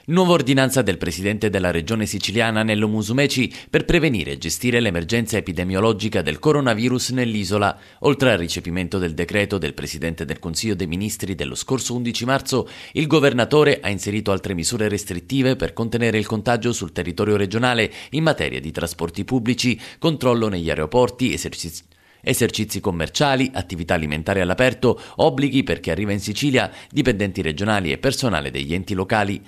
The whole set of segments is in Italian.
Nuova ordinanza del presidente della regione siciliana Nello Musumeci per prevenire e gestire l'emergenza epidemiologica del coronavirus nell'isola. Oltre al recepimento del decreto del presidente del Consiglio dei Ministri dello scorso 11 marzo, il governatore ha inserito altre misure restrittive per contenere il contagio sul territorio regionale in materia di trasporti pubblici, controllo negli aeroporti, esercizi commerciali, attività alimentari all'aperto, obblighi per chi arriva in Sicilia, dipendenti regionali e personale degli enti locali.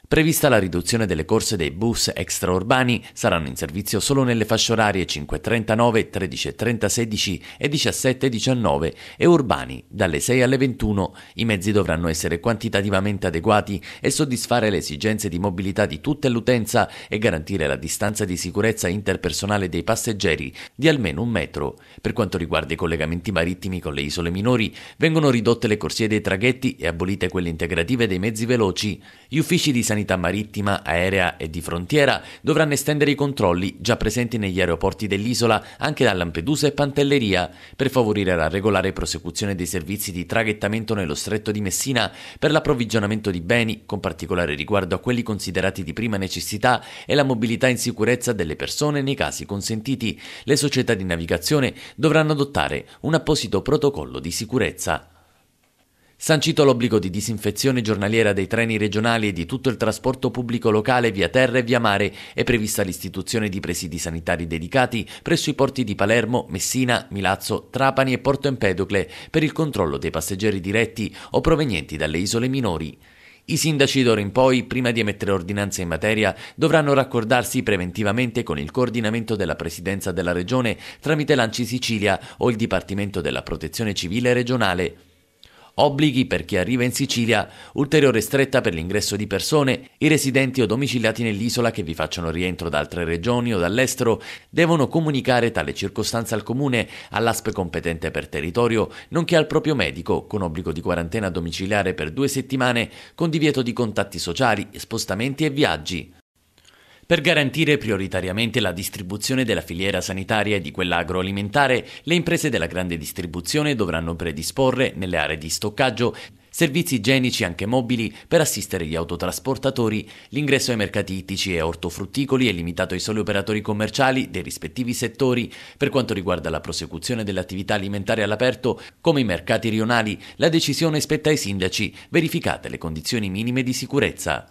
Prevista la riduzione delle corse dei bus extraurbani, saranno in servizio solo nelle fasce orarie 5:39, 13:30, 16 e 17:19 e urbani dalle 6 alle 21. I mezzi dovranno essere quantitativamente adeguati e soddisfare le esigenze di mobilità di tutta l'utenza e garantire la distanza di sicurezza interpersonale dei passeggeri di almeno 1 metro. Per quanto riguarda i collegamenti marittimi con le isole minori, vengono ridotte le corsie dei traghetti e abolite quelle integrative dei mezzi veloci. Gli uffici di sanità marittima, aerea e di frontiera dovranno estendere i controlli già presenti negli aeroporti dell'isola anche da Lampedusa e Pantelleria per favorire la regolare prosecuzione dei servizi di traghettamento nello stretto di Messina per l'approvvigionamento di beni, con particolare riguardo a quelli considerati di prima necessità e la mobilità in sicurezza delle persone nei casi consentiti. Le società di navigazione dovranno adottare un apposito protocollo di sicurezza. Sancito l'obbligo di disinfezione giornaliera dei treni regionali e di tutto il trasporto pubblico locale via terra e via mare, è prevista l'istituzione di presidi sanitari dedicati presso i porti di Palermo, Messina, Milazzo, Trapani e Porto Empedocle per il controllo dei passeggeri diretti o provenienti dalle isole minori. I sindaci d'ora in poi, prima di emettere ordinanze in materia, dovranno raccordarsi preventivamente con il coordinamento della Presidenza della Regione tramite l'ANCI Sicilia o il Dipartimento della Protezione Civile regionale. Obblighi per chi arriva in Sicilia, ulteriore stretta per l'ingresso di persone, i residenti o domiciliati nell'isola che vi facciano rientro da altre regioni o dall'estero devono comunicare tale circostanza al comune, all'ASP competente per territorio, nonché al proprio medico, con obbligo di quarantena domiciliare per 2 settimane, con divieto di contatti sociali, spostamenti e viaggi. Per garantire prioritariamente la distribuzione della filiera sanitaria e di quella agroalimentare, le imprese della grande distribuzione dovranno predisporre, nelle aree di stoccaggio, servizi igienici anche mobili per assistere gli autotrasportatori. L'ingresso ai mercati ittici e ortofrutticoli è limitato ai soli operatori commerciali dei rispettivi settori. Per quanto riguarda la prosecuzione delle attività alimentari all'aperto, come i mercati rionali, la decisione spetta ai sindaci, verificate le condizioni minime di sicurezza.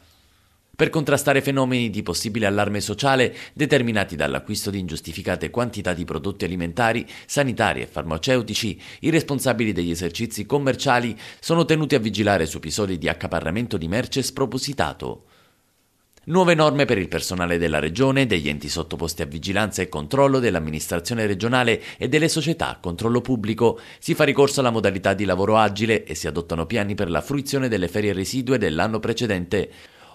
Per contrastare fenomeni di possibile allarme sociale determinati dall'acquisto di ingiustificate quantità di prodotti alimentari, sanitari e farmaceutici, i responsabili degli esercizi commerciali sono tenuti a vigilare su episodi di accaparramento di merce spropositato. Nuove norme per il personale della regione, degli enti sottoposti a vigilanza e controllo dell'amministrazione regionale e delle società a controllo pubblico. Si fa ricorso alla modalità di lavoro agile e si adottano piani per la fruizione delle ferie residue dell'anno precedente.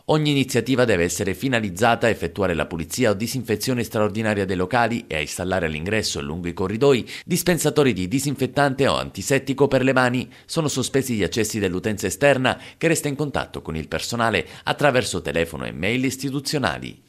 Ogni iniziativa deve essere finalizzata a effettuare la pulizia o disinfezione straordinaria dei locali e a installare all'ingresso e lungo i corridoi dispensatori di disinfettante o antisettico per le mani. Sono sospesi gli accessi dell'utenza esterna che resta in contatto con il personale attraverso telefono e mail istituzionali.